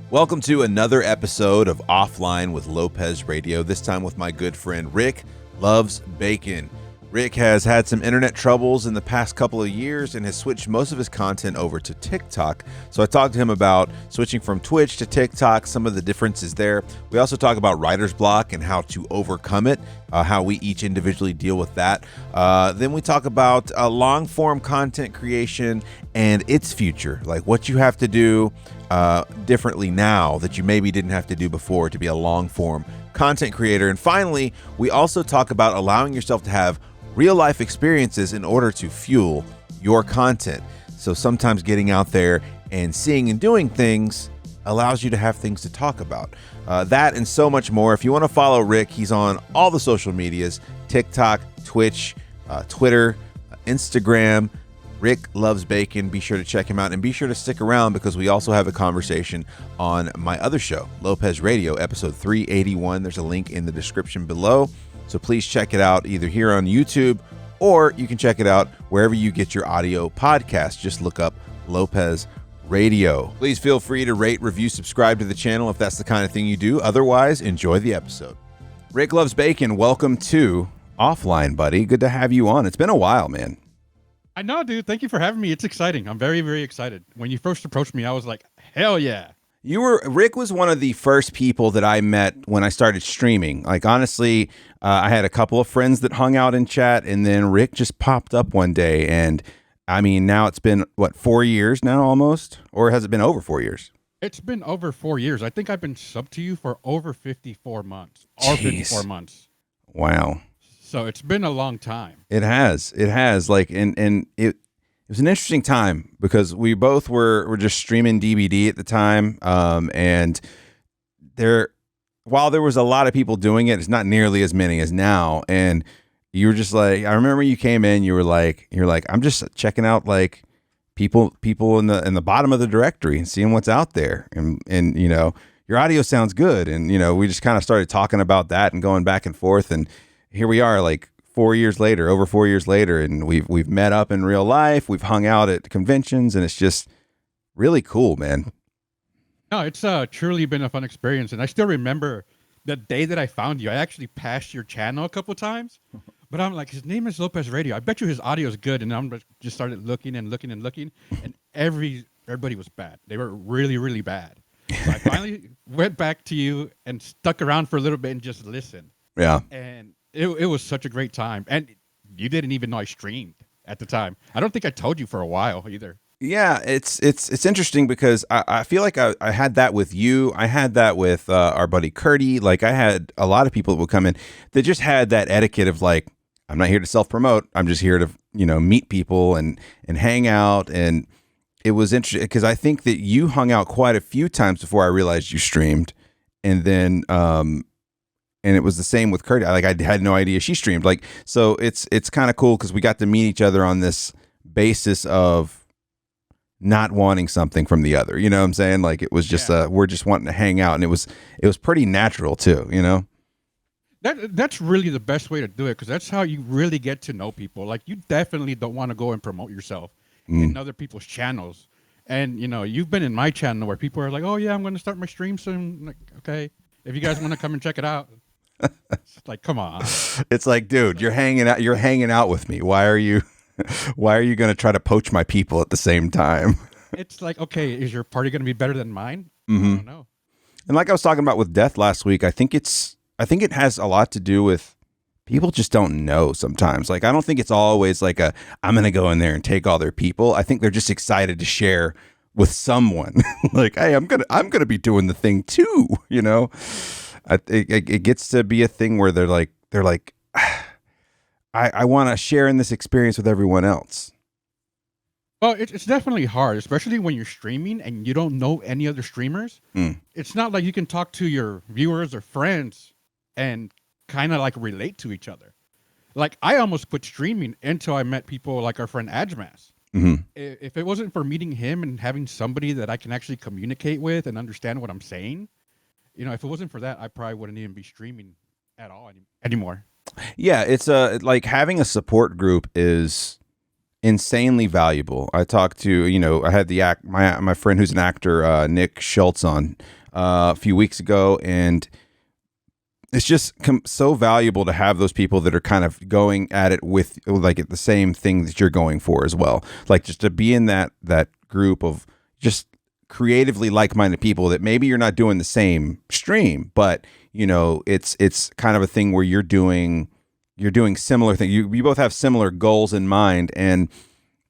Welcome to another episode of Offline with Lopez Radio, this time with my good friend Rick Loves Bacon. Rick has had some internet troubles in the past couple of years and has switched most of his content over to TikTok. So I talked to him about switching from Twitch to TikTok, some of the differences there. We also talk about writer's block and how to overcome it, how we each individually deal with that. Then we talk about long form content creation and its future, like what you have to do differently now that you maybe didn't have to do before to be a long form content creator. And finally, we also talk about allowing yourself to have real life experiences in order to fuel your content. So sometimes getting out there and seeing and doing things allows you to have things to talk about. That and so much more. If you want to follow Rick, he's on all the social medias, TikTok, Twitch, Twitter, Instagram, Rick Loves Bacon. Be sure to check him out and be sure to stick around because we also have a conversation on my other show, Lopez Radio, episode 381. There's a link in the description below. So please check it out either here on YouTube or you can check it out wherever you get your audio podcast. Just look up Lopez Radio. Please feel free to rate, review, subscribe to the channel if that's the kind of thing you do. Otherwise, enjoy the episode. Rick Loves Bacon, welcome to Offline, buddy. Good to have you on. It's been a while, man. I know, dude. Thank you for having me. It's exciting. I'm very, very excited. When you first approached me, I was like, hell yeah. Rick was one of the first people that I met when I started streaming. Like, honestly, I had a couple of friends that hung out in chat, and then Rick just popped up one day. And I mean, now it's been, 4 years now almost? Or has it been over 4 years? It's been over 4 years. I think I've been sub to you for over 54 months. Jeez. Or 54 months. Wow. So it's been a long time. It has. Like, and it was an interesting time because we both were just streaming DVD at the time. And while there was a lot of people doing it, it's not nearly as many as now. And you were just like, I remember you came in, you're like, I'm just checking out like people in the bottom of the directory and seeing what's out there. And, you know, your audio sounds good. And, you know, we just kind of started talking about that and going back and forth. And here we are, like, over 4 years later, and we've met up in real life. We've hung out at conventions, and it's just really cool, man. No, it's truly been a fun experience, and I still remember the day that I found you. I actually passed your channel a couple times, but I'm like, his name is Lopez Radio. I bet you his audio is good, and I'm just started looking, and everybody was bad. They were really, really bad. So I finally went back to you and stuck around for a little bit and just listened. Yeah, and it was such a great time. And you didn't even know I streamed at the time. I don't think I told you for a while either. Yeah, it's interesting because I feel like I had that with you. I had that with our buddy Curdy. Like, I had a lot of people that would come in that just had that etiquette of like, I'm not here to self-promote. I'm just here to, you know, meet people and hang out. And it was interesting because I think that you hung out quite a few times before I realized you streamed. And then and it was the same with Curdy. Like, I had no idea she streamed. Like, so it's kind of cool because we got to meet each other on this basis of not wanting something from the other. You know what I'm saying? Like, it was just we're just wanting to hang out, and it was pretty natural too. You know, that's really the best way to do it because that's how you really get to know people. Like, you definitely don't want to go and promote yourself in other people's channels. And you know, you've been in my channel where people are like, "Oh yeah, I'm going to start my stream soon." Like, okay, if you guys want to come and check it out. It's like, come on. It's like, dude, you're hanging out with me. Why are you going to try to poach my people at the same time? It's like, okay, is your party going to be better than mine? Mm-hmm. I don't know. And like I was talking about with Death last week, I think it has a lot to do with people just don't know sometimes. Like, I don't think it's always like I'm going to go in there and take all their people. I think they're just excited to share with someone. Like, hey, I'm going to be doing the thing too, you know? It gets to be a thing where they're like, I want to share in this experience with everyone else. Well, it's definitely hard, especially when you're streaming and you don't know any other streamers. It's not like you can talk to your viewers or friends and kind of like relate to each other. Like, I almost quit streaming until I met people like our friend Ajmas. Mm-hmm. If it wasn't for meeting him and having somebody that I can actually communicate with and understand what I'm saying, you know, if it wasn't for that, I probably wouldn't even be streaming at all anymore. Yeah, it's like having a support group is insanely valuable. I talked to, you know, I had my friend who's an actor, Nick Schultz on a few weeks ago, and it's just so valuable to have those people that are kind of going at it with like the same thing that you're going for as well. Like just to be in that group of just creatively like-minded people that maybe you're not doing the same stream, but you know, it's kind of a thing where you're doing similar things. You both have similar goals in mind, and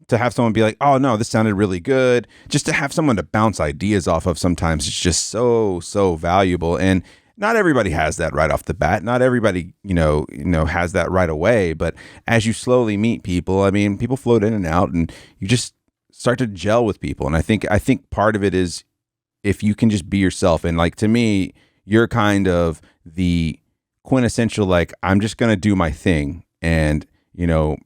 to have someone be like, oh no, this sounded really good. Just to have someone to bounce ideas off of sometimes it's just so valuable. And not everybody has that right off the bat. Not everybody, you know, has that right away. But as you slowly meet people, I mean, people float in and out, and you just start to gel with people. And I think part of it is if you can just be yourself. And like, to me, you're kind of the quintessential, like, I'm just going to do my thing, and, you know,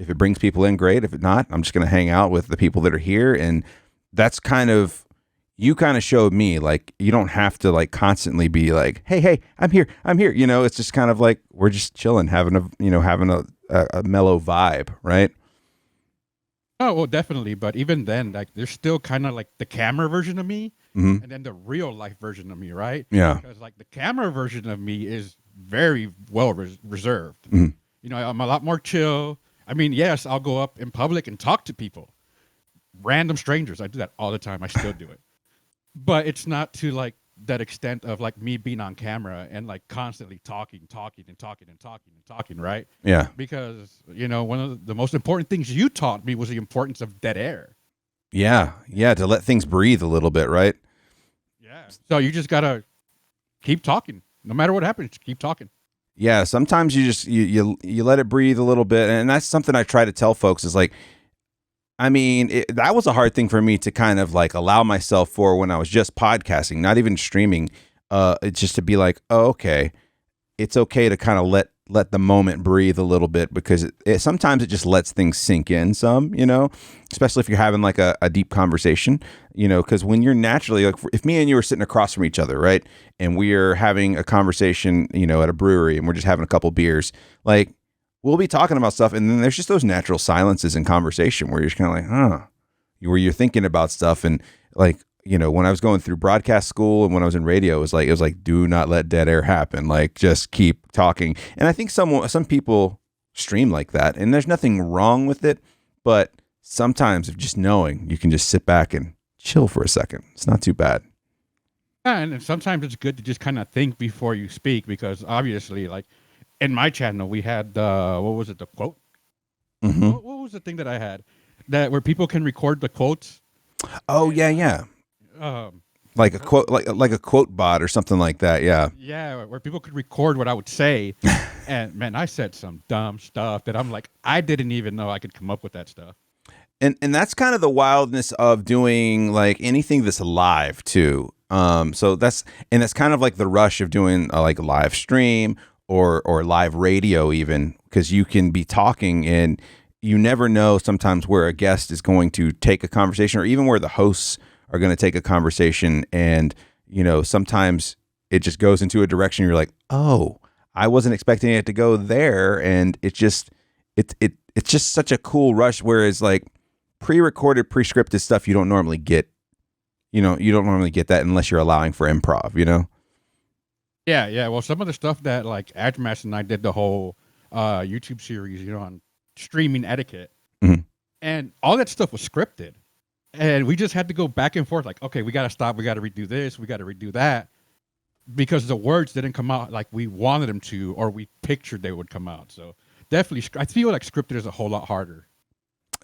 if it brings people in, great. If it not, I'm just going to hang out with the people that are here. And that's you kind of showed me, like, you don't have to like constantly be like, hey, I'm here. You know, it's just kind of like, we're just chilling, having a mellow vibe. Right. Oh, well, definitely. But even then, like, there's still kind of like the camera version of me, and then the real life version of me. Right. Yeah. Because like the camera version of me is very well reserved. Mm-hmm. You know, I'm a lot more chill. I mean, yes, I'll go up in public and talk to people, random strangers. I do that all the time. I still do it. But it's not to like that extent of like me being on camera and like constantly talking, right? Yeah. Because, you know, one of the most important things you taught me was the importance of dead air. Yeah. Yeah. To let things breathe a little bit, right? Yeah. So you just got to keep talking. No matter what happens, keep talking. Yeah. Sometimes you just, you let it breathe a little bit. And that's something I try to tell folks is like, I mean, that was a hard thing for me to kind of like allow myself for when I was just podcasting, not even streaming. It's just to be like, oh, okay, it's okay to kind of let the moment breathe a little bit, because sometimes it just lets things sink in some, you know, especially if you're having like a deep conversation, you know, because when you're naturally, like, if me and you are sitting across from each other, right, and we're having a conversation, you know, at a brewery, and we're just having a couple beers, like, we'll be talking about stuff, and then there's just those natural silences in conversation where you're just kind of like, where you're thinking about stuff. And like, you know, when I was going through broadcast school and when I was in radio, it was like, do not let dead air happen. Like, just keep talking. And I think some people stream like that, and there's nothing wrong with it. But sometimes, if just knowing you can just sit back and chill for a second, it's not too bad. And sometimes it's good to just kind of think before you speak, because obviously, like, in my channel, we had the quote? Mm-hmm. What was the thing that I had where people can record the quotes? Oh, yeah. Like a quote, like a quote bot or something like that. Yeah. Yeah, where people could record what I would say. And man, I said some dumb stuff that I'm like, I didn't even know I could come up with that stuff. And that's kind of the wildness of doing like anything that's live too. So that's kind of like the rush of doing like a live stream or live radio, even, because you can be talking and you never know sometimes where a guest is going to take a conversation, or even where the hosts are going to take a conversation. And, you know, sometimes it just goes into a direction you're like, oh, I wasn't expecting it to go there. And it's just such a cool rush. Whereas like pre-recorded, pre-scripted stuff, you don't normally get that unless you're allowing for improv, you know? Yeah. Well, some of the stuff that like Admas and I did the whole YouTube series, you know, on streaming etiquette, and all that stuff was scripted, and we just had to go back and forth. Like, okay, we got to stop. We got to redo this. We got to redo that, because the words didn't come out like we wanted them to, or we pictured they would come out. So definitely, I feel like scripted is a whole lot harder.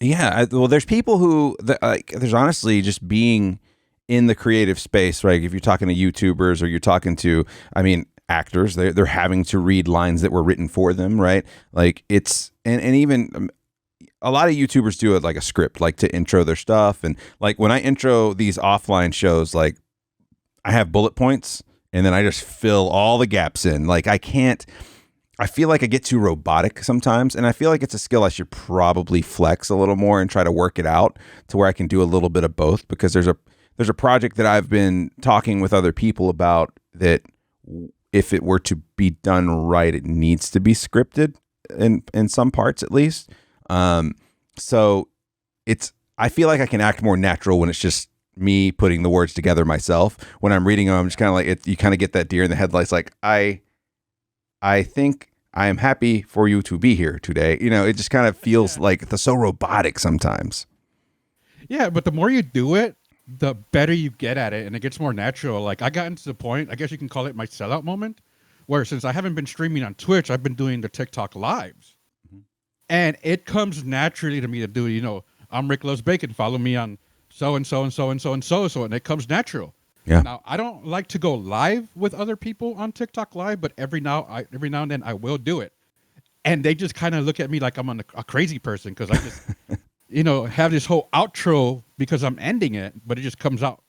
Yeah. Well, there's people who there's honestly just being in the creative space, right? If you're talking to YouTubers or you're talking to, I mean, actors, they're having to read lines that were written for them, right? Like it's, and even a lot of YouTubers do it like a script, like to intro their stuff. And like when I intro these offline shows, like I have bullet points and then I just fill all the gaps in. Like I feel like I get too robotic sometimes, and I feel like it's a skill I should probably flex a little more and try to work it out to where I can do a little bit of both, because there's a project that I've been talking with other people about that if it were to be done right, it needs to be scripted in some parts at least. So I feel like I can act more natural when it's just me putting the words together myself. When I'm reading them, I'm just kind of like, you kind of get that deer in the headlights. Like, I think I am happy for you to be here today. It just kind of feels like it's so robotic sometimes. Yeah, but the more you do it, the better you get at it, and it gets more natural. Like, I got into the point, I guess you can call it my sellout moment, where since I haven't been streaming on Twitch, I've been doing the TikTok lives. And it comes naturally to me to do it. I'm RickLovesBacon. Follow me on so and so and so and so and so, and it comes natural. Yeah. Now, I don't like to go live with other people on TikTok live, but every now and then I will do it, and they just kind of look at me like I'm a crazy person because I just have this whole outro because I'm ending it, but it just comes out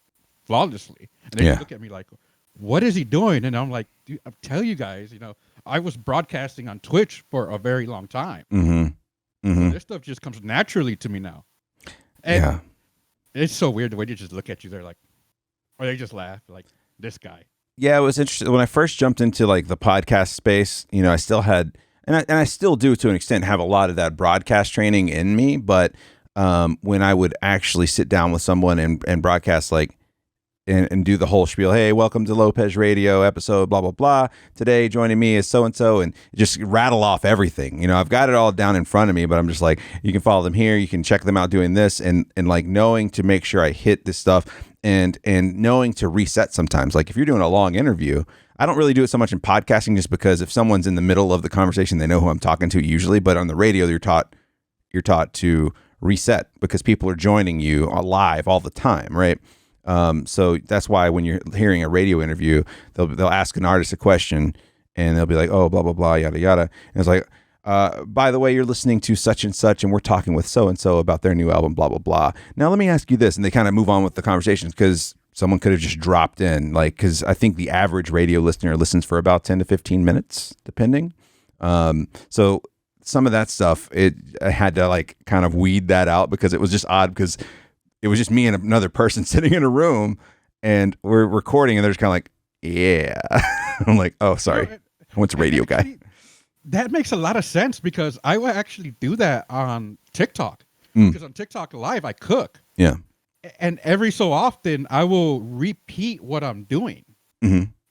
flawlessly, and they just look at me like, "What is he doing?" And I'm like, "Dude, I'll tell you guys, I was broadcasting on Twitch for a very long time. So this stuff just comes naturally to me now." And it's so weird the way they just look at you. They're like, or they just laugh like, this guy. Yeah, it was interesting. When I first jumped into like the podcast space, I still had, and I still do to an extent, have a lot of that broadcast training in me. But when I would actually sit down with someone and broadcast like, and do the whole spiel, hey, welcome to Lopez Radio episode, blah, blah, blah. Today, joining me is so-and-so, and just rattle off everything. I've got it all down in front of me, but I'm just like, you can follow them here. You can check them out doing this, and like knowing to make sure I hit this stuff and knowing to reset sometimes. Like if you're doing a long interview, I don't really do it so much in podcasting just because if someone's in the middle of the conversation, they know who I'm talking to usually, but on the radio, you're taught to reset because people are joining you live all the time, right? So that's why when you're hearing a radio interview, they'll ask an artist a question and they'll be like, oh, blah, blah, blah, yada, yada. And it's like, by the way, you're listening to such and such, and we're talking with so-and-so about their new album, blah, blah, blah. Now, let me ask you this. And they kind of move on with the conversations because someone could have just dropped in, like, because I think the average radio listener listens for about 10 to 15 minutes, depending. So some of that stuff, I had to like kind of weed that out because it was just odd because it was just me and another person sitting in a room and we're recording and they're just kind of like, yeah. I'm like, oh, sorry. I went to radio guy. That makes a lot of sense because I will actually do that on TikTok. Because on TikTok Live, I cook. Yeah. And every so often, I will repeat what I'm doing.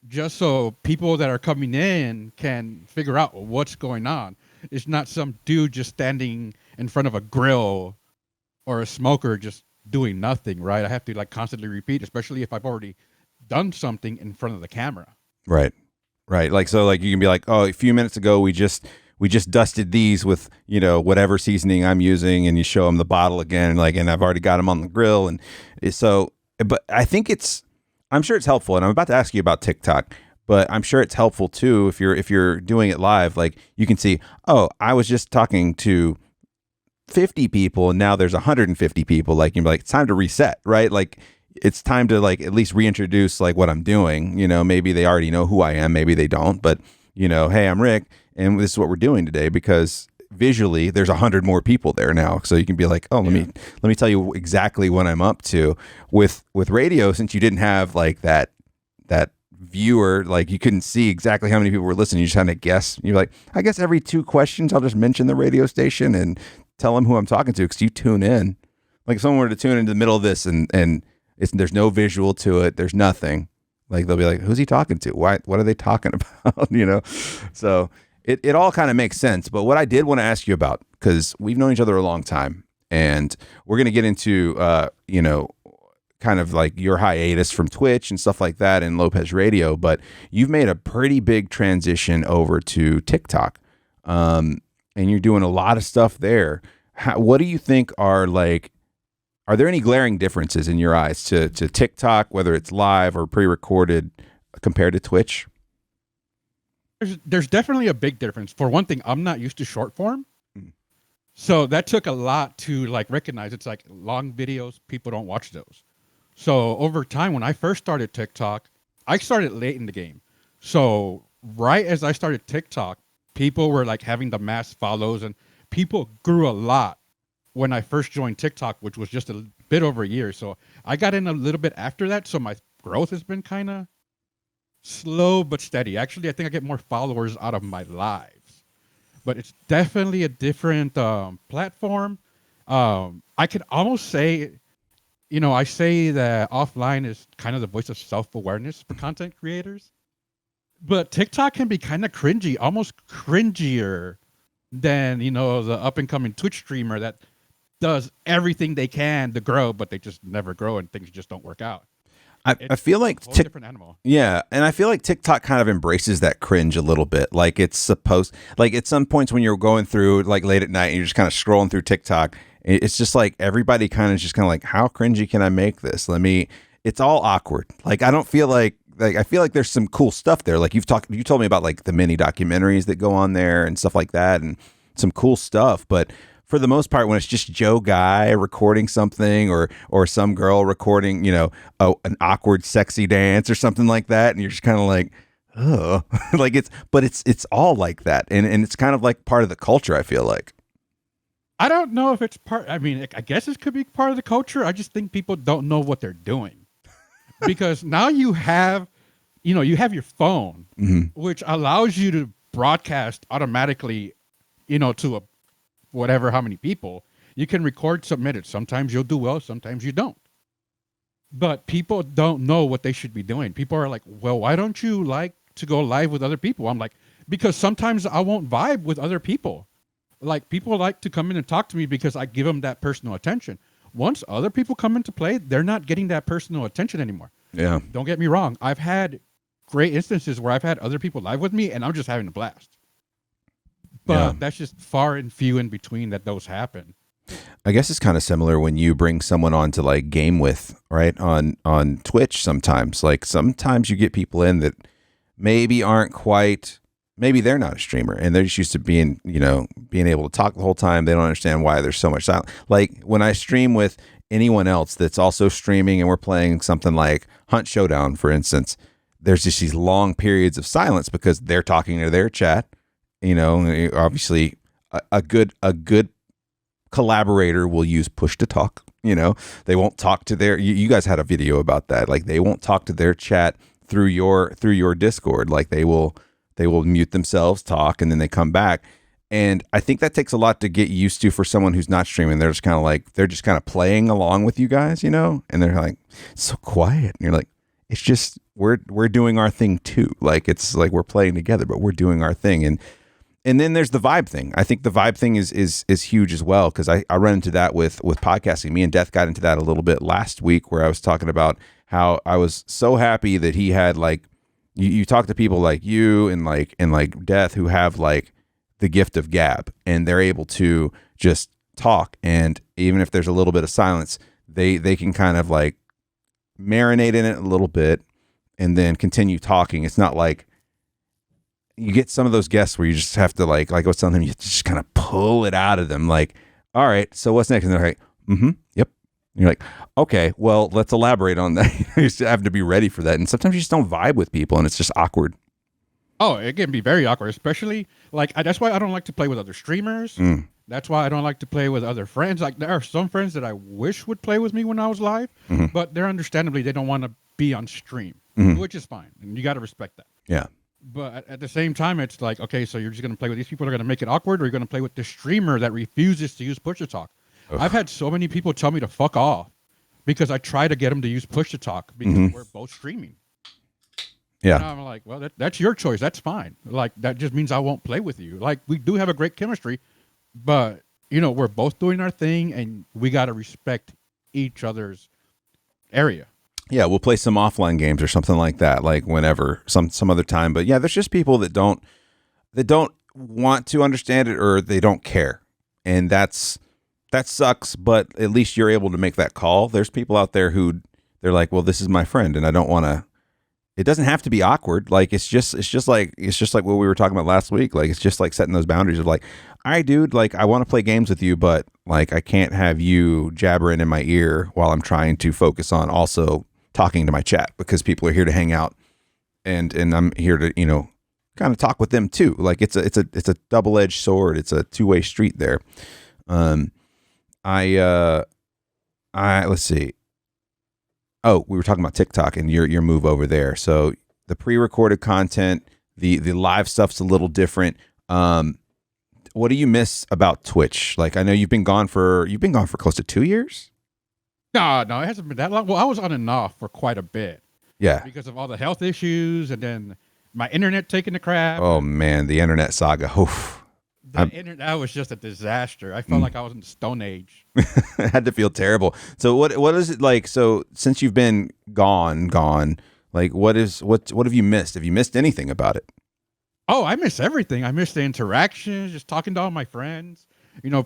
Just so people that are coming in can figure out what's going on. It's not some dude just standing in front of a grill or a smoker just doing nothing, right? I have to like constantly repeat, especially if I've already done something in front of the camera. Right. Like, so like you can be like, oh, a few minutes ago, we just dusted these with, whatever seasoning I'm using, and you show them the bottle again, and I've already got them on the grill. And so, but I think I'm sure it's helpful. And I'm about to ask you about TikTok, but I'm sure it's helpful too. If you're doing it live, like you can see, oh, I was just talking to 50 people and now there's 150 people. Like you're like, it's time to reset, right? Like it's time to like at least reintroduce like what I'm doing. Maybe they already know who I am, maybe they don't, but hey, I'm Rick and this is what we're doing today, because visually there's 100 more people there now. So you can be like, oh, let me tell you exactly what I'm up to. With radio, since you didn't have like that viewer, like you couldn't see exactly how many people were listening, you just had to guess. You're like, I guess every 2 questions I'll just mention the radio station and tell them who I'm talking to, because you tune in. Like if someone were to tune into the middle of this and there's no visual to it, there's nothing, like they'll be like, who's he talking to? What are they talking about? So it all kind of makes sense. But what I did want to ask you about, because we've known each other a long time and we're going to get into kind of like your hiatus from Twitch and stuff like that and Lopez Radio, but you've made a pretty big transition over to TikTok. And you're doing a lot of stuff there. What do you think are there any glaring differences in your eyes to TikTok, whether it's live or pre-recorded, compared to Twitch? There's definitely a big difference. For one thing, I'm not used to short form. So that took a lot to like recognize. It's like long videos, people don't watch those. So over time, when I first started TikTok, I started late in the game. So right as I started TikTok, people were like having the mass follows and people grew a lot when I first joined TikTok, which was just a bit over a year. So I got in a little bit after that. So my growth has been kind of slow but steady. Actually, I think I get more followers out of my lives, but it's definitely a different platform. I could almost say I say that offline is kind of the voice of self-awareness for content creators, but TikTok can be kind of cringy, almost cringier than, the up and coming Twitch streamer that does everything they can to grow, but they just never grow and things just don't work out. I feel like a whole different animal. Yeah, and I feel like TikTok kind of embraces that cringe a little bit. Like it's supposed, like at some points when you're going through like late at night and you're just kind of scrolling through TikTok, it's just like everybody kind of just kind of like, how cringy can I make this? It's all awkward. Like I don't feel like I feel like there's some cool stuff there. Like you told me about like the mini documentaries that go on there and stuff like that, and some cool stuff, but for the most part, when it's just Joe Guy recording something or some girl recording, an awkward, sexy dance or something like that, and you're just kind of like, oh, like it's all like that, and it's kind of like part of the culture. I feel like. I don't know if it's part. I mean, I guess it could be part of the culture. I just think people don't know what they're doing, because now you have your phone, which allows you to broadcast automatically, to a whatever, how many people. You can record, submit it. Sometimes you'll do well, sometimes you don't. But people don't know what they should be doing. People are like, well, why don't you like to go live with other people? I'm like, because sometimes I won't vibe with other people. Like, people like to come in and talk to me because I give them that personal attention. Once other people come into play, they're not getting that personal attention anymore. Yeah. Don't get me wrong. I've had great instances where I've had other people live with me and I'm just having a blast. But that's just far and few in between that those happen. I guess it's kind of similar when you bring someone on to like game with, right? On Twitch sometimes. Like sometimes you get people in that maybe aren't quite, maybe they're not a streamer and they're just used to being able to talk the whole time. They don't understand why there's so much silence. Like when I stream with anyone else that's also streaming and we're playing something like Hunt Showdown, for instance, there's just these long periods of silence because they're talking to their chat. Obviously a good collaborator will use push to talk. They won't talk to their. You guys had a video about that. Like they won't talk to their chat through your Discord. Like they will mute themselves, talk, and then they come back. And I think that takes a lot to get used to for someone who's not streaming. They're just kind of playing along with you guys, and they're like so quiet. And you're like, it's just we're doing our thing too. Like it's like we're playing together, but we're doing our thing. And then there's the vibe thing. I think the vibe thing is huge as well, because I run into that with podcasting. Me and Death got into that a little bit last week, where I was talking about how I was so happy that he had like you talk to people like you and like Death who have like the gift of gab, and they're able to just talk, and even if there's a little bit of silence, they can kind of like marinate in it a little bit and then continue talking. It's not like you get some of those guests where you just have to like I was telling them, you just kind of pull it out of them. Like, all right, so what's next? And they're like, yep. And you're like, okay, well, let's elaborate on that. You just have to be ready for that. And sometimes you just don't vibe with people and it's just awkward. Oh, it can be very awkward, especially like that's why I don't like to play with other streamers. That's why I don't like to play with other friends. Like there are some friends that I wish would play with me when I was live, but they're understandably, they don't want to be on stream, which is fine. And you got to respect that. Yeah. But at the same time, it's like, okay, so you're just going to play with these people that are going to make it awkward, or you're going to play with the streamer that refuses to use push to talk. Ugh. I've had so many people tell me to fuck off because I try to get them to use push to talk because we're both streaming. Yeah. And I'm like, well, that's your choice. That's fine. Like, that just means I won't play with you. Like, we do have a great chemistry, but, we're both doing our thing, and we got to respect each other's area. Yeah, we'll play some offline games or something like that, like whenever, some other time. But yeah, there's just people that don't want to understand it, or they don't care, and that sucks. But at least you're able to make that call. There's people out there who they're like, well, this is my friend, and I don't want to. It doesn't have to be awkward. Like it's just like what we were talking about last week. Like it's just like setting those boundaries of like, all right, dude, like I want to play games with you, but like I can't have you jabbering in my ear while I'm trying to focus on also talking to my chat, because people are here to hang out, and I'm here to kind of talk with them too. Like it's a double-edged sword. It's a two-way street there. Let's see. Oh, we were talking about TikTok and your move over there. So the pre-recorded content, the live stuff's a little different. What do you miss about Twitch? Like I know you've been gone for close to 2 years. No, it hasn't been that long. Well, I was on and off for quite a bit Yeah. because of all the health issues, and then my internet taking the crap. Oh man, the internet saga. Oof. The internet was just a disaster. I felt like I was in the Stone Age. I had to feel terrible. So what is it like? So since you've been gone, like what have you missed? Have you missed anything about it? Oh, I miss everything. I miss the interactions, just talking to all my friends,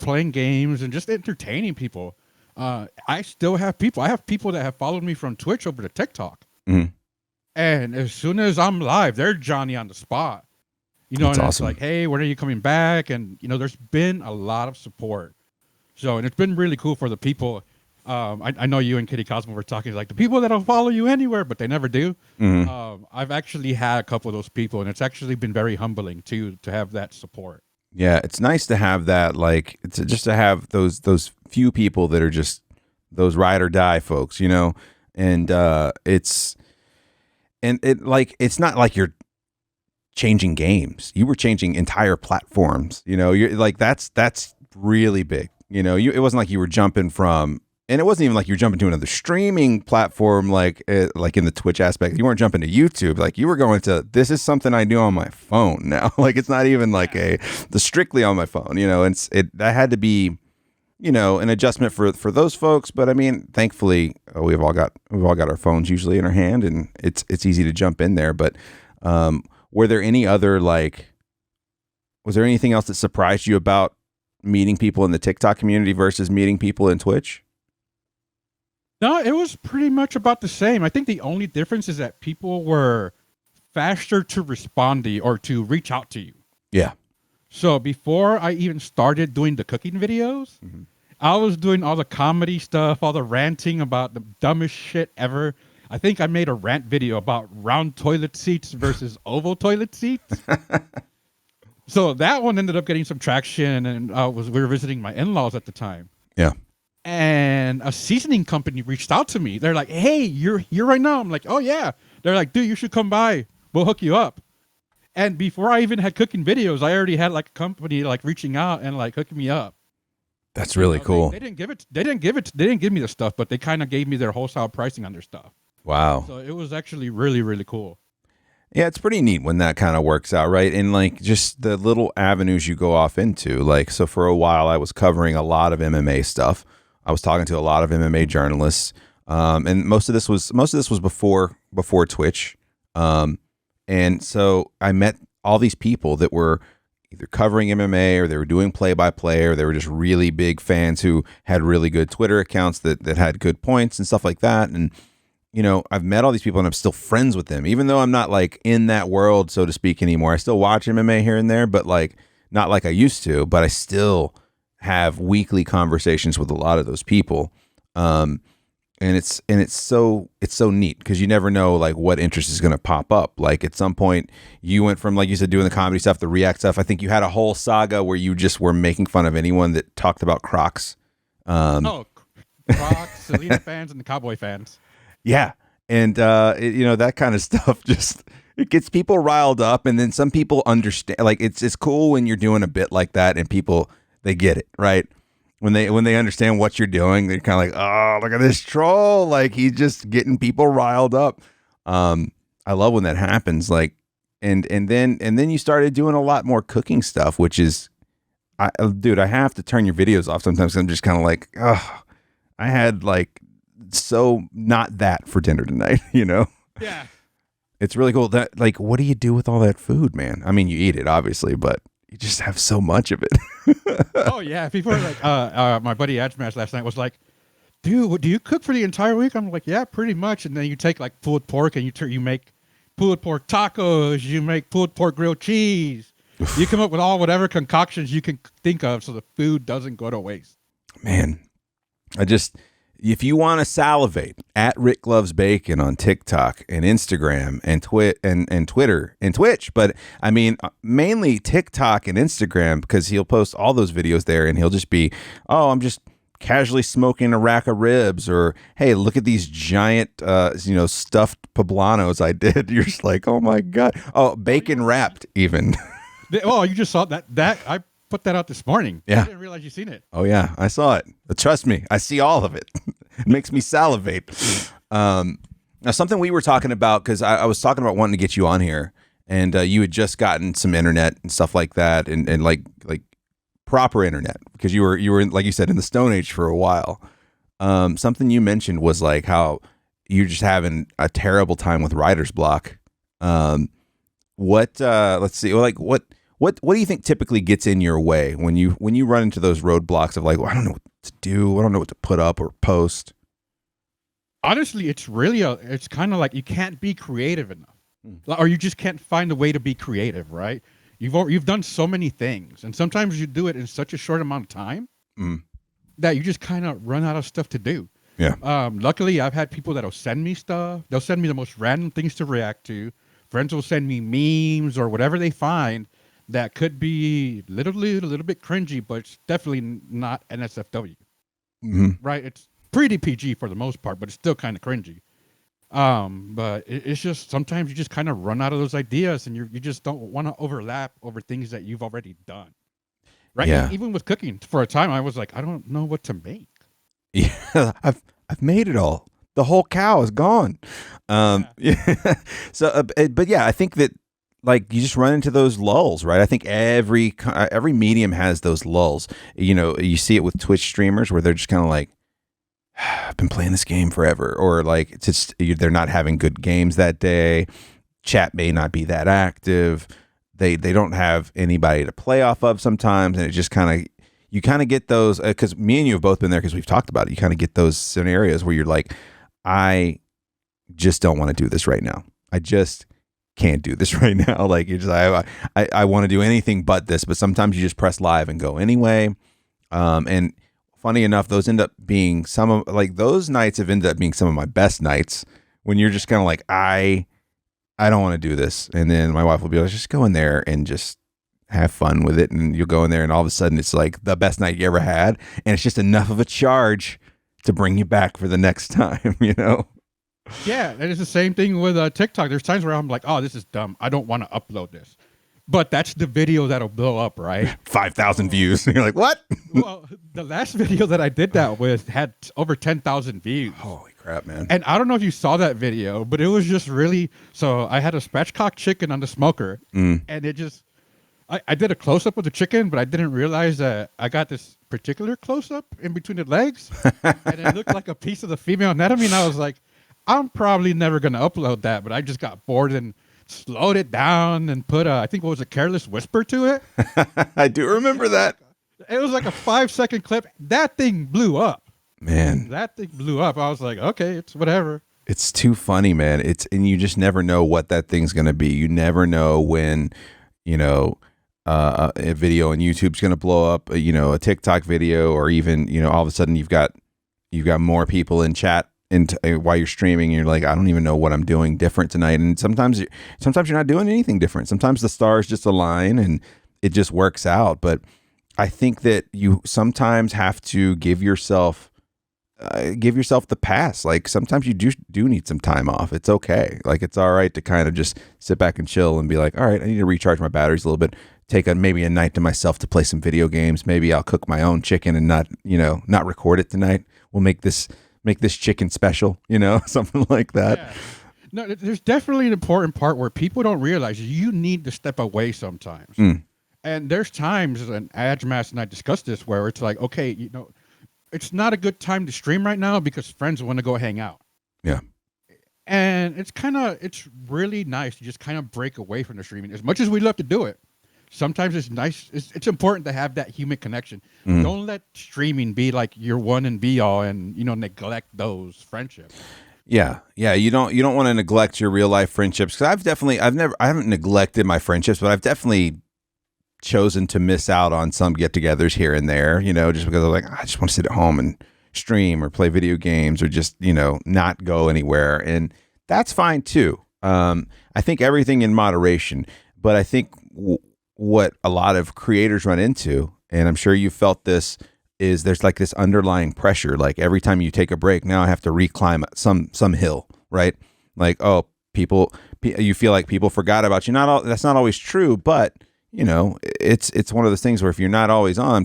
playing games and just entertaining people. I still have people. I have people that have followed me from Twitch over to TikTok. Mm-hmm. And as soon as I'm live, they're Johnny on the spot. That's and awesome. It's like, hey, when are you coming back? And, there's been a lot of support. So, and it's been really cool for the people. I know you and Kitty Cosmo were talking, like the people that'll follow you anywhere, but they never do. Mm-hmm. I've actually had a couple of those people, and it's actually been very humbling to have that support. Yeah, it's nice to have that, like, just to have those few people that are just those ride or die folks, and it's not like you're changing games. You were changing entire platforms. You're like that's really big. It wasn't like you were jumping from, and it wasn't even like you were jumping to another streaming platform, like in the Twitch aspect. You weren't jumping to YouTube. Like you were going to, this is something I do on my phone now. Like it's not even like the strictly on my phone. That had to be, an adjustment for those folks. But I mean, thankfully, we've all got our phones usually in our hand, and it's easy to jump in there. But were there any other was there anything else that surprised you about meeting people in the TikTok community versus meeting people in Twitch? No, it was pretty much about the same. I think the only difference is that people were faster to respond to you or to reach out to you. Yeah. So before I even started doing the cooking videos, I was doing all the comedy stuff, all the ranting about the dumbest shit ever. I think I made a rant video about round toilet seats versus oval toilet seats. So that one ended up getting some traction, and we were visiting my in-laws at the time. Yeah. And a seasoning company reached out to me. They're like, hey, you're here right now. I'm like, oh yeah. They're like, dude, you should come by. We'll hook you up. And before I even had cooking videos, I already had like a company like reaching out and like hooking me up. That's really cool. They didn't give me the stuff, but they kind of gave me their wholesale pricing on their stuff. Wow. So it was actually really, really cool. Yeah, it's pretty neat when that kind of works out, right? And like just the little avenues you go off into. Like, so for a while I was covering a lot of MMA stuff. I was talking to a lot of MMA journalists. And most of this was before Twitch. And so I met all these people that were either covering MMA or they were doing play-by-play, or they were just really big fans who had really good Twitter accounts that had good points and stuff like that. And I've met all these people and I'm still friends with them, even though I'm not like in that world, so to speak, anymore. I still watch MMA here and there, but like not like I used to, but I still have weekly conversations with a lot of those people. And it's so neat because you never know like what interest is going to pop up. Like at some point you went from, like you said, doing the comedy stuff, the React stuff. I think you had a whole saga where you just were making fun of anyone that talked about Crocs. Crocs, Selena fans and the Cowboy fans. Yeah. And, that kind of stuff it gets people riled up. And then some people understand, like, it's cool when you're doing a bit like that and people, they get it, right? When they understand what you're doing, they're kind of like, oh, look at this troll. Like, he's just getting people riled up. I love when that happens. Like, and then you started doing a lot more cooking stuff, which is, I have to turn your videos off sometimes. 'Cause I'm just kind of like, oh, I had like, so not that for dinner tonight, Yeah. It's really cool. That, like, what do you do with all that food, man? I mean, you eat it obviously, but you just have so much of it. Oh yeah. People are like, my buddy Adjmash last night was like, dude, do you cook for the entire week? I'm like, yeah, pretty much. And then you take like pulled pork and you make pulled pork tacos, you make pulled pork grilled cheese. You come up with whatever concoctions you can think of so the food doesn't go to waste. Man, if you want to salivate, at RickLovesBacon on TikTok and Instagram and Twitter and Twitch, but I mean mainly TikTok and Instagram, because he'll post all those videos there and he'll just be, oh, I'm just casually smoking a rack of ribs, or hey, look at these giant stuffed poblanos I did. You're just like, oh my god. Oh, bacon wrapped even. Oh, you just saw that I put that out this morning. Yeah. I didn't realize you seen it. Oh yeah, I saw it. But trust me, I see all of it. It makes me salivate. Now, something we were talking about, because I was talking about wanting to get you on here, and you had just gotten some internet and stuff like that, and like proper internet, because you were in, like you said, in the Stone Age for a while. Something you mentioned was like how you're just having a terrible time with writer's block. Let's see, like what do you think typically gets in your way when you run into those roadblocks of like, well, I don't know what to do, I don't know what to put up or post? Honestly, it's kind of like you can't be creative enough, or you just can't find a way to be creative, right? You've done so many things, and sometimes you do it in such a short amount of time that you just kind of run out of stuff to do. Yeah. Luckily, I've had people that'll send me stuff. They'll send me the most random things to react to. Friends will send me memes or whatever they find that could be literally a little bit cringy, but it's definitely not NSFW. Right? It's pretty PG for the most part, but it's still kind of cringy. But it's just sometimes you just kind of run out of those ideas, and you just don't want to overlap over things that you've already done. Right? Yeah. Even with cooking, for a time I was like, I don't know what to make. Yeah, I've made it all. The whole cow is gone. Yeah. So, but yeah, I think that like you just run into those lulls, right? I think every medium has those lulls. You know, you see it with Twitch streamers where they're just kind of like, I've been playing this game forever, or like it's just they're not having good games that day. Chat may not be that active. They don't have anybody to play off of sometimes, and it just kind of you kind of get those, because me and you have both been there because we've talked about it. You kind of get those scenarios where you're like, I just don't want to do this right now. I just can't do this right now. Like you're just, I want to do anything but this, but sometimes you just press live and go anyway. And funny enough, those end up being those nights have ended up being some of my best nights, when you're just kind of like, I don't want to do this. And then my wife will be like, just go in there and just have fun with it. And you'll go in there and all of a sudden it's like the best night you ever had. And it's just enough of a charge to bring you back for the next time, you know? Yeah. And it's the same thing with TikTok. There's times where I'm like, oh, this is dumb. I don't want to upload this. But that's the video that'll blow up, right? 5,000 views. And you're like, what? Well, the last video that I did that with had over 10,000 views. Holy crap, man. And I don't know if you saw that video, but it was just really, so I had a spatchcock chicken on the smoker, and it just, I did a close-up of the chicken, but I didn't realize that I got this particular close-up in between the legs, and it looked like a piece of the female anatomy, and I was like, I'm probably never going to upload that, but I just got bored and slowed it down and put I think what was a careless whisper to it. I do remember that. It was like a 5-second clip. That thing blew up. Man. That thing blew up. I was like, okay, it's whatever. It's too funny, man. And you just never know what that thing's going to be. You never know when, you know, a video on YouTube's going to blow up, you know, a TikTok video, or even, you know, all of a sudden you've got more people in chat while you're streaming, and you're like, I don't even know what I'm doing different tonight. And sometimes you're not doing anything different. Sometimes the stars just align and it just works out. But I think that you sometimes have to give yourself the pass. Like sometimes you do need some time off. It's okay. Like it's all right to kind of just sit back and chill and be like, all right, I need to recharge my batteries a little bit. Take maybe a night to myself to play some video games. Maybe I'll cook my own chicken and not record it tonight. We'll make this chicken special, you know, something like that. Yeah. No, there's definitely an important part where people don't realize you need to step away sometimes. And there's times, and Adjmas and I discussed this, where it's like, okay, you know, it's not a good time to stream right now because friends want to go hang out. Yeah. And it's really nice to just kind of break away from the streaming. As much as we love to do it, sometimes it's nice. It's important to have that human connection. Don't let streaming be like your one and be all, and you know, neglect those friendships. Yeah. You don't want to neglect your real life friendships, because I haven't neglected my friendships, but I've definitely chosen to miss out on some get-togethers here and there. You know, just because I'm like, I just want to sit at home and stream or play video games, or just, you know, not go anywhere, and that's fine too. I think everything in moderation, but I think what a lot of creators run into, and I'm sure you felt this, is there's like this underlying pressure. Like every time you take a break, now I have to reclimb some hill, right? Like, oh, you feel like people forgot about you. That's not always true, but you know, it's one of those things where if you're not always on,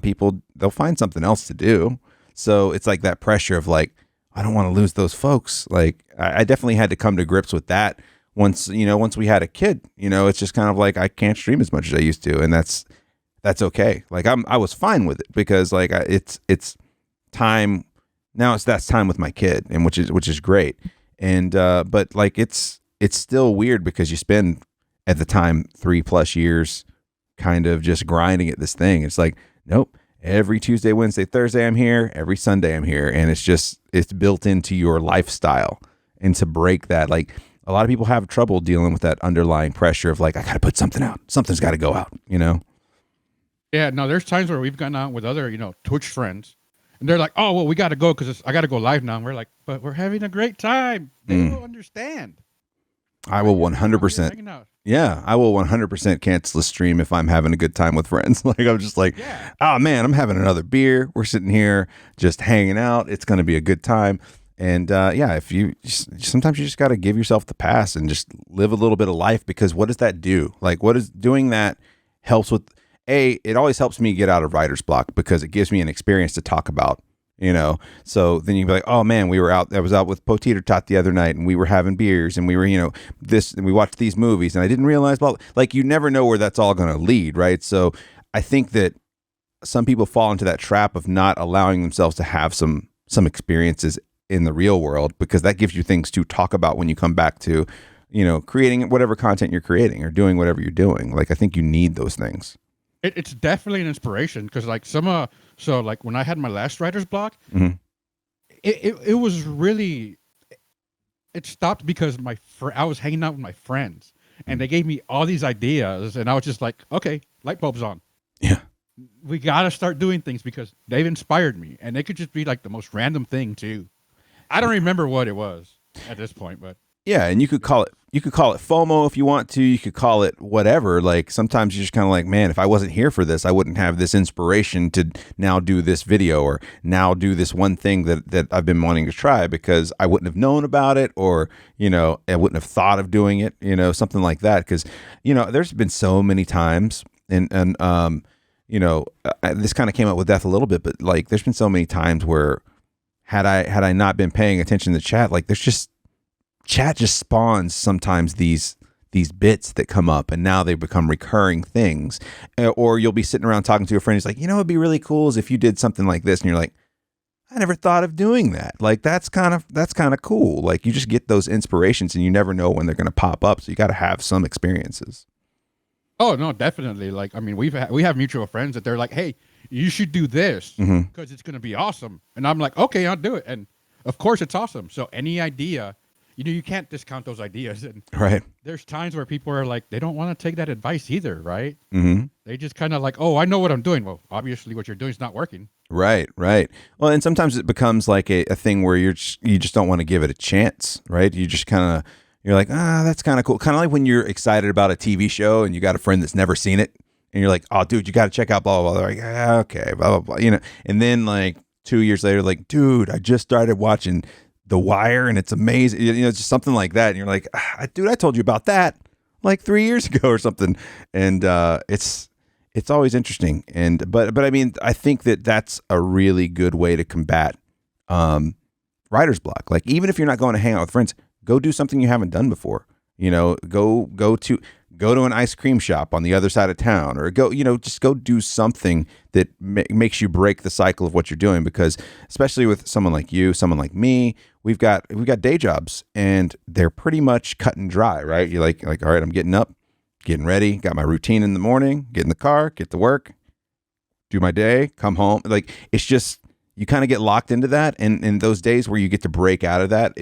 they'll find something else to do. So it's like that pressure of like, I don't want to lose those folks. Like I definitely had to come to grips with that once we had a kid. It's just kind of like I can't stream as much as I used to, and that's okay. Like I was fine with it because like it's time now. That's time with my kid, and which is great. And but like it's still weird because you spend at the time 3+ years kind of just grinding at this thing. It's like, nope, every Tuesday, Wednesday, Thursday I'm here, every Sunday I'm here, and it's built into your lifestyle. And to break that, like a lot of people have trouble dealing with that underlying pressure of like, I got to put something out, something's got to go out. Yeah, no, there's times where we've gone out with other, Twitch friends, and they're like, "Oh, well, we got to go because I got to go live now." And we're like, "But we're having a great time." They will understand. I will 100%. Yeah, I will 100% cancel a stream if I'm having a good time with friends. Like I'm just like, oh man, I'm having another beer. We're sitting here just hanging out. It's going to be a good time. And if you sometimes you just got to give yourself the pass and just live a little bit of life, because what does that do? Like what is doing that helps with it always helps me get out of writer's block because it gives me an experience to talk about. So then you'd be like, oh man, I was out with Potato Tot the other night and we were having beers and we were, and we watched these movies and I didn't realize, like you never know where that's all going to lead. Right. So I think that some people fall into that trap of not allowing themselves to have some experiences in the real world, because that gives you things to talk about when you come back to, creating whatever content you're creating or doing whatever you're doing. Like, I think you need those things. It's definitely an inspiration because like so like when I had my last writer's block, it was really, it stopped because I was hanging out with my friends and they gave me all these ideas and I was just like, okay, light bulbs on. Yeah. We got to start doing things because they've inspired me, and they could just be like the most random thing too. I don't remember what it was at this point, but yeah, and you could call it FOMO if you want to. You could call it whatever. Like sometimes you're just kind of like, man, if I wasn't here for this, I wouldn't have this inspiration to now do this video or now do this one thing that I've been wanting to try, because I wouldn't have known about it, or I wouldn't have thought of doing it, something like that. Because there's been so many times, and this kind of came up with Death a little bit, but like there's been so many times where had I not been paying attention to chat, like chat just spawns sometimes these bits that come up, and now they become recurring things. Or you'll be sitting around talking to a friend who's like, it'd be really cool is if you did something like this, and you're like, I never thought of doing that. Like that's kind of cool. Like you just get those inspirations and you never know when they're going to pop up. So you got to have some experiences. Oh no, definitely. Like, I mean, we have mutual friends that they're like, hey, you should do this because it's going to be awesome. And I'm like, okay, I'll do it. And of course it's awesome. So any idea, you can't discount those ideas. And right. There's times where people are like, they don't want to take that advice either. Right. Mm-hmm. They just kind of like, oh, I know what I'm doing. Well, obviously what you're doing is not working. Right. Well, and sometimes it becomes like a thing where you just don't want to give it a chance. Right. You just kind of, you're like, that's kind of cool. Kind of like when you're excited about a TV show and you got a friend that's never seen it and you're like, oh, dude, you got to check out blah, blah, blah. They're like, okay, blah, blah, blah. And then like 2 years later, like, dude, I just started watching The Wire and it's amazing. Just something like that. And you're like, dude, I told you about that like 3 years ago or something. And it's always interesting. And but I mean, I think that's a really good way to combat writer's block. Like, even if you're not going to hang out with friends, go do something you haven't done before. Go to an ice cream shop on the other side of town, or just go do something that makes you break the cycle of what you're doing. Because especially with someone like you, someone like me, we've got day jobs and they're pretty much cut and dry, right? You're like, all right, I'm getting up, getting ready, got my routine in the morning, get in the car, get to work, do my day, come home. Like, it's just, you kind of get locked into that. And those days where you get to break out of that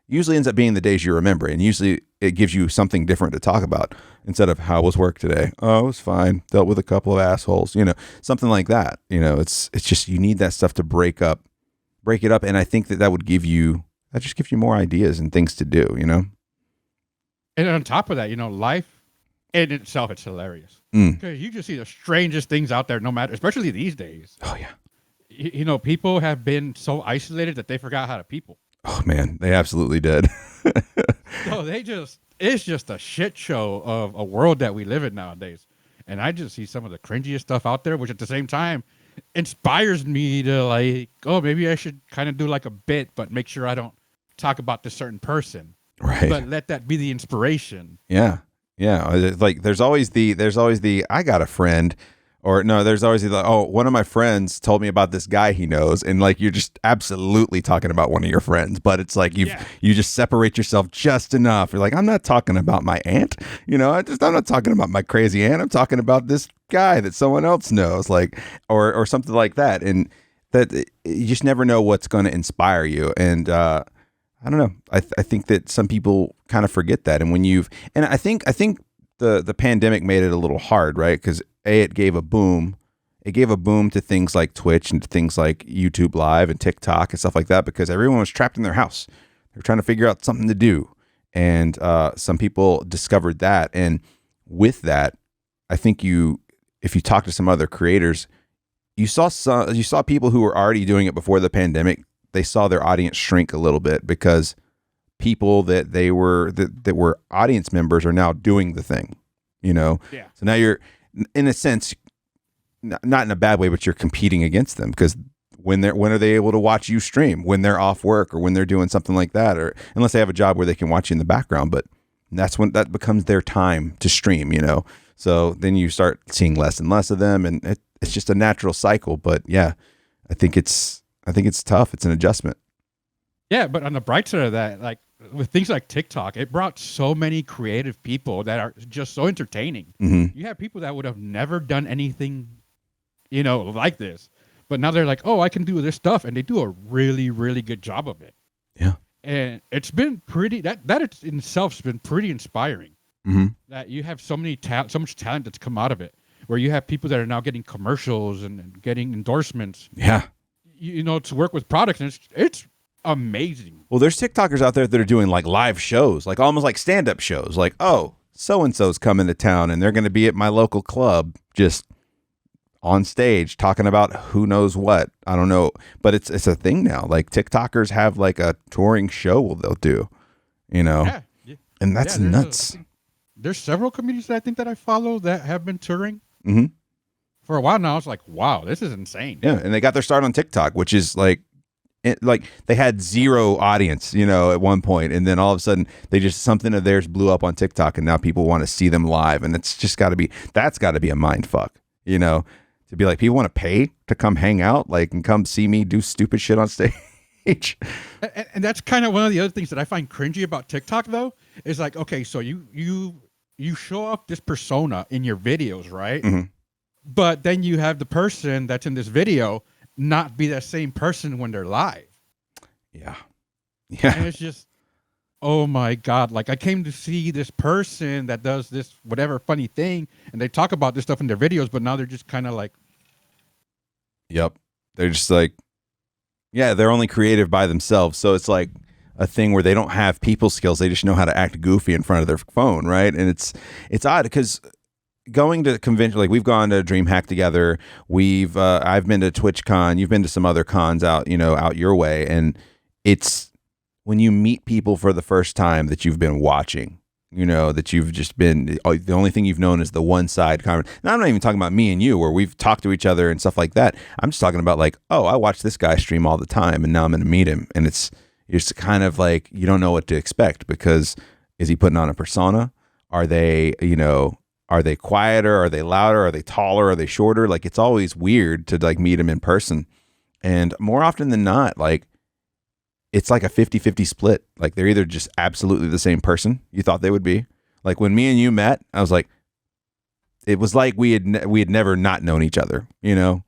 usually ends up being the days you remember. And usually it gives you something different to talk about instead of how was work today? Oh, it was fine. Dealt with a couple of assholes, something like that. It's just, you need that stuff to break it up. And I think that gives you more ideas and things to do, And on top of that, life in itself, it's hilarious. Because you just see the strangest things out there, no matter, especially these days. Oh yeah. People have been so isolated that they forgot how to people. Oh man, they absolutely did. So it's just a shit show of a world that we live in nowadays. And I just see some of the cringiest stuff out there, which at the same time inspires me to like, oh, maybe I should kind of do like a bit, but make sure I don't talk about this certain person. Right. But let that be the inspiration. Yeah. Yeah. Like there's always the I got a friend, or no, there's always the, oh, one of my friends told me about this guy he knows, and like you're just absolutely talking about one of your friends, but it's like you just separate yourself just enough. You're like, I'm not talking about my aunt, I'm not talking about my crazy aunt. I'm talking about this guy that someone else knows, like or something like that, and that you just never know what's going to inspire you. And I don't know. I think that some people kind of forget that, and I think the pandemic made it a little hard, right? Because it gave a boom. It gave a boom to things like Twitch and to things like YouTube Live and TikTok and stuff like that, because everyone was trapped in their house. They were trying to figure out something to do, and some people discovered that. And with that, I think if you talk to some other creators, you saw people who were already doing it before the pandemic. They saw their audience shrink a little bit because people that were audience members are now doing the thing, Yeah. So now you're, in a sense, not in a bad way, but you're competing against them, because when are they able to watch you stream? When they're off work or when they're doing something like that, or unless they have a job where they can watch you in the background, but that's when that becomes their time to stream, So then you start seeing less and less of them, and it's just a natural cycle. But yeah, I think it's tough. It's an adjustment. Yeah, but on the bright side of that, like with things like TikTok, it brought so many creative people that are just so entertaining. Mm-hmm. You have people that would have never done anything, like this, but now they're like, oh, I can do this stuff, and they do a really, really good job of it. Yeah, and it's been pretty. That in itself has been pretty inspiring. Mm-hmm. That you have so much talent that's come out of it, where you have people that are now getting commercials and getting endorsements. Yeah. To work with products, and it's amazing. Well, there's TikTokers out there that are doing like live shows, like almost like stand-up shows. Like, oh, so-and-so's coming to town, and they're going to be at my local club, just on stage talking about who knows what. I don't know, but it's a thing now. Like TikTokers have like a touring show they'll do, Yeah. And that's nuts. There's several comedians that I think that I follow that have been touring. Mm-hmm. For a while now, it's like, wow, this is insane. Yeah, and they got their start on TikTok, which is like they had zero audience, at one point, and then all of a sudden something of theirs blew up on TikTok, and now people want to see them live, and it's just got to be a mind fuck, to be like, people want to pay to come hang out, like, and come see me do stupid shit on stage. And that's kind of one of the other things that I find cringy about TikTok, though, is like, okay, so you show off this persona in your videos, right? Mm-hmm. But then you have the person that's in this video not be that same person when they're live. Yeah. And it's just, oh my God. Like, I came to see this person that does this whatever funny thing, and they talk about this stuff in their videos, but now they're just kind of like. Yep. They're just like, yeah, they're only creative by themselves. So it's like a thing where they don't have people skills. They just know how to act goofy in front of their phone, right? And it's odd because going to convention, like we've gone to DreamHack together. I've been to TwitchCon. You've been to some other cons out your way. And it's when you meet people for the first time that you've been watching, that you've just been, the only thing you've known is the one side comment. Now, I'm not even talking about me and you where we've talked to each other and stuff like that. I'm just talking about like, oh, I watch this guy stream all the time, and now I'm going to meet him. And it's kind of like, you don't know what to expect, because is he putting on a persona? Are they quieter? Are they louder? Are they taller? Are they shorter? Like, it's always weird to like meet him in person. And more often than not, like, it's like a 50-50 split. Like, they're either just absolutely the same person you thought they would be. Like, when me and you met, I was like, it was like we had never not known each other, Yeah.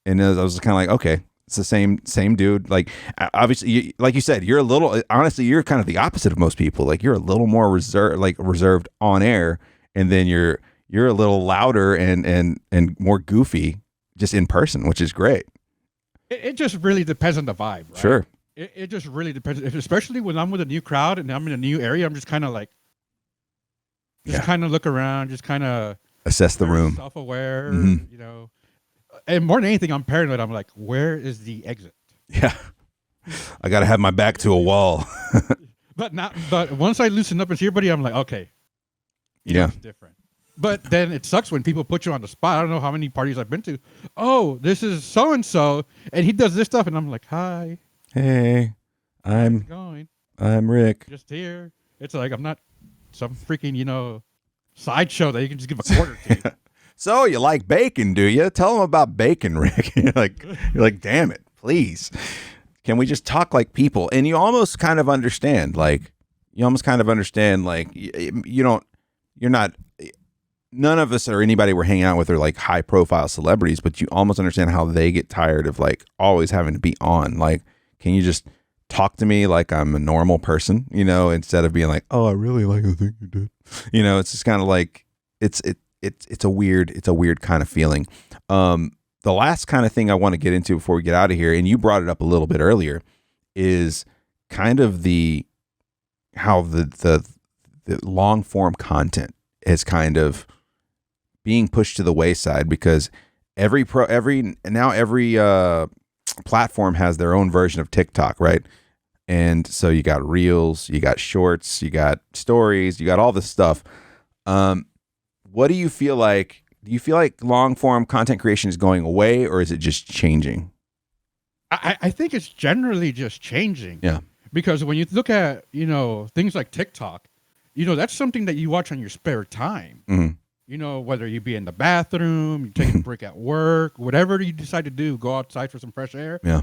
And I was kind of like, okay, it's the same dude. Like, obviously, like you said, honestly, you're kind of the opposite of most people. Like, you're a little more reserved on air. And then you're a little louder and more goofy just in person, which is great. It just really depends on the vibe, right? Sure. It just really depends, especially when I'm with a new crowd and I'm in a new area. I'm just kind of like, kind of look around, just kind of assess the room, self-aware, mm-hmm. And more than anything, I'm paranoid. I'm like, where is the exit? Yeah, I got to have my back to a wall. But once I loosen up and see everybody, I'm like, okay. Yeah. It's different. But then it sucks when people put you on the spot. I don't know how many parties I've been to. Oh, this is so and so, and he does this stuff, and I'm like, hi, Hey, how's I'm it going? I'm Rick. Just here. It's like I'm not some freaking sideshow that you can just give a quarter to. So you like bacon, do you? Tell them about bacon, Rick. You're like, damn it, please. Can we just talk like people? And you almost kind of understand, like, you don't, you're not, none of us or anybody we're hanging out with are like high profile celebrities, but you almost understand how they get tired of like always having to be on. Like, can you just talk to me like I'm a normal person, instead of being like, oh, I really like the thing you did. It's just kind of like, it's a weird kind of feeling. The last kind of thing I want to get into before we get out of here, and you brought it up a little bit earlier, is kind of how the long form content is kind of being pushed to the wayside, because every platform has their own version of TikTok, right? And so you got reels, you got shorts, you got stories, you got all this stuff. What do you feel like? Do you feel like long form content creation is going away, or is it just changing? I think it's generally just changing. Yeah. Because when you look at, things like TikTok, that's something that you watch on your spare time. Mm-hmm. Whether you be in the bathroom, you take a break at work, whatever you decide to do, go outside for some fresh air. Yeah.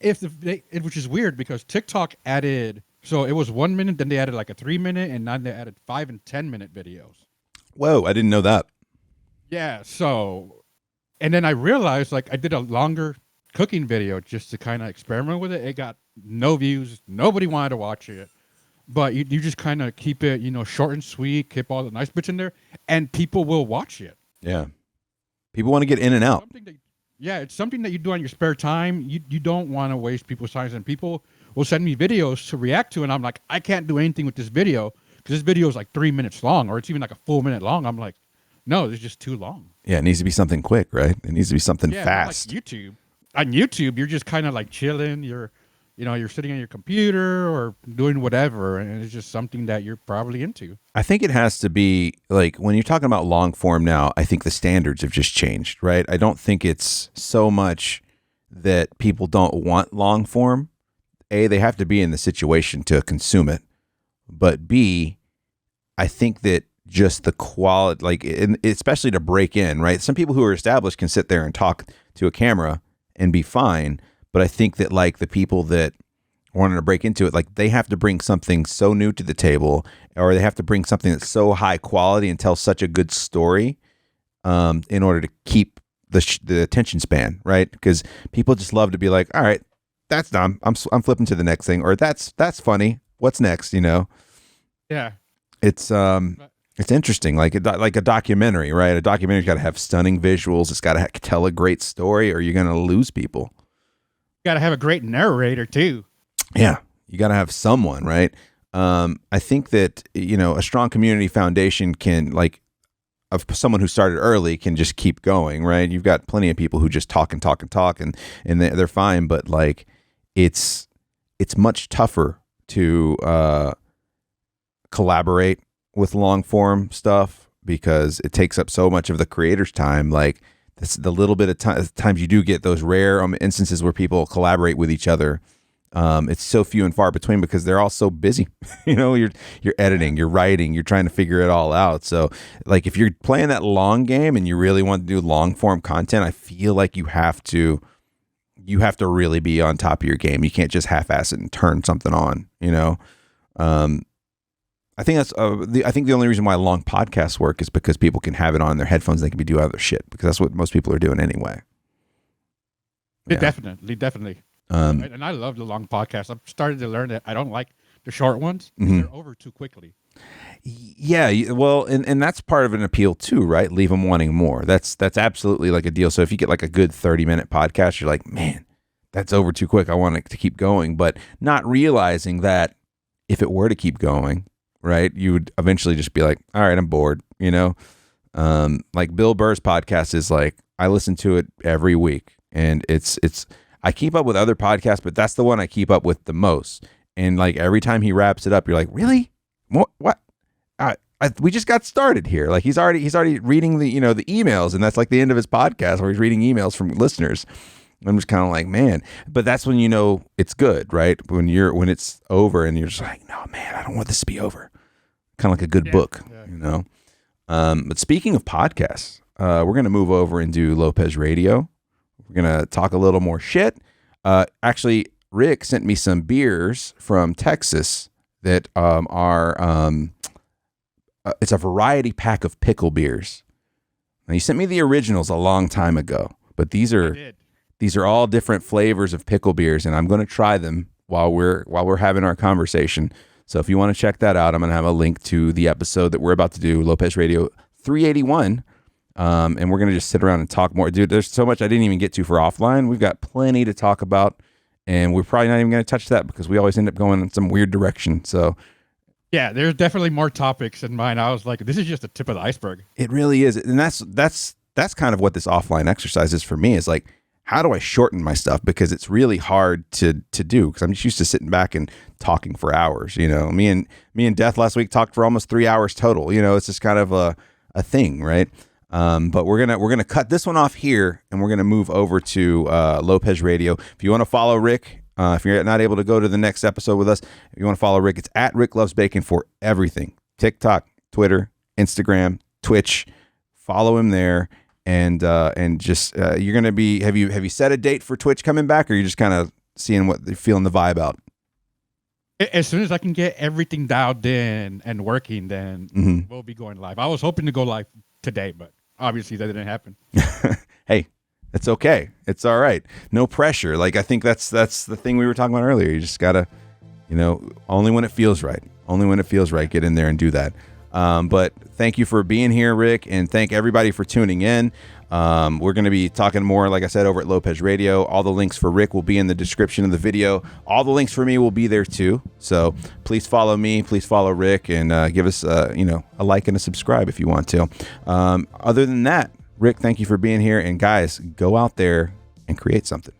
Which is weird because TikTok added, so it was 1 minute, then they added like a 3 minute, and now they added 5 and 10 minute videos. Whoa, I didn't know that. Yeah. So, and then I realized like I did a longer cooking video just to kind of experiment with it. It got no views. Nobody wanted to watch it. But you just kind of keep it, short and sweet, keep all the nice bits in there, and people will watch it. Yeah. People want to get in and out. It's something that you do on your spare time. You don't want to waste people's time, and people will send me videos to react to, and I'm like, I can't do anything with this video because this video is like 3 minutes long, or it's even like a full minute long. I'm like, no, it's just too long. Yeah, it needs to be something quick, right? It needs to be something fast. Like YouTube. On YouTube, you're just kind of like chilling. You're sitting on your computer or doing whatever, and it's just something that you're probably into. I think it has to be like when you're talking about long form now, I think the standards have just changed, right? I don't think it's so much that people don't want long form. A, they have to be in the situation to consume it. But B, I think that just the quality, like, especially to break in, right? Some people who are established can sit there and talk to a camera and be fine. But I think that like the people that wanted to break into it, like they have to bring something so new to the table, or they have to bring something that's so high quality and tell such a good story in order to keep the attention span, right? Because people just love to be like, all right, that's dumb. I'm flipping to the next thing, or that's funny. What's next? Yeah. It's interesting, like a documentary, right? A documentary's got to have stunning visuals. It's got to tell a great story, or you're going to lose people. Got to have a great narrator too. Yeah, you got to have someone, right? I think that a strong community foundation can, like, of someone who started early can just keep going, right? You've got plenty of people who just talk and they're fine, but like it's much tougher to collaborate with long form stuff because it takes up so much of the creator's time. Like, that's the little bit of times you do get those rare instances where people collaborate with each other. It's so few and far between because they're all so busy. You're editing, you're writing, you're trying to figure it all out. So like if you're playing that long game and you really want to do long form content, I feel like you have to really be on top of your game. You can't just half-ass it and turn something on. I think that's I think the only reason why long podcasts work is because people can have it on their headphones. They can be doing other shit because that's what most people are doing anyway. Yeah. Definitely. And I love the long podcasts. I've started to learn that I don't like the short ones. Mm-hmm. They're over too quickly. Yeah, well, and that's part of an appeal too, right? Leave them wanting more. That's absolutely like a deal. So if you get like a good 30-minute podcast, you're like, man, that's over too quick. I want it to keep going, but not realizing that if it were to keep going, right, you would eventually just be like, all right, I'm bored, like Bill Burr's podcast is like, I listen to it every week, and it's I keep up with other podcasts, but that's the one I keep up with the most. And like every time he wraps it up, you're like, really? What? we just got started here. Like he's already reading the the emails, and that's like the end of his podcast where he's reading emails from listeners. I'm just kind of like, man, but that's when it's good, right? When it's over and you're just like, no, man, I don't want this to be over. Kind of like a good book, But speaking of podcasts, we're going to move over and do Lopez Radio. We're going to talk a little more shit. Actually, Rick sent me some beers from Texas that it's a variety pack of pickle beers. Now, he sent me the originals a long time ago, but these are all different flavors of pickle beers, and I'm going to try them while we're having our conversation. So if you want to check that out, I'm going to have a link to the episode that we're about to do, Lopez Radio 381, and we're going to just sit around and talk more. Dude, there's so much I didn't even get to for offline. We've got plenty to talk about, and we're probably not even going to touch that because we always end up going in some weird direction. So yeah, there's definitely more topics in mine. I was like, this is just the tip of the iceberg. It really is, and that's kind of what this offline exercise is for me. Is like, how do I shorten my stuff? Because it's really hard to do because I'm just used to sitting back and talking for hours. Me and Death last week talked for almost 3 hours total. It's just kind of a thing, right? But we're gonna cut this one off here, and we're gonna move over to Lopez Radio. If you want to follow Rick, if you're not able to go to the next episode with us, if you want to follow Rick, it's at RickLovesBacon for everything: TikTok, Twitter, Instagram, Twitch. Follow him there. And just you're gonna be. Have you set a date for Twitch coming back, or are you just kind of seeing what they're feeling the vibe out? As soon as I can get everything dialed in and working, then we'll be going live. I was hoping to go live today, but obviously that didn't happen. Hey, it's okay. It's all right. No pressure. Like I think that's the thing we were talking about earlier. You just gotta, only when it feels right. Only when it feels right, get in there and do that. But thank you for being here, Rick, and thank everybody for tuning in. We're going to be talking more, like I said, over at Lopez Radio. All the links for Rick will be in the description of the video. All the links for me will be there too. So please follow me, please follow Rick, and give us a like and a subscribe if you want to. Other than that, Rick, thank you for being here, and guys, go out there and create something.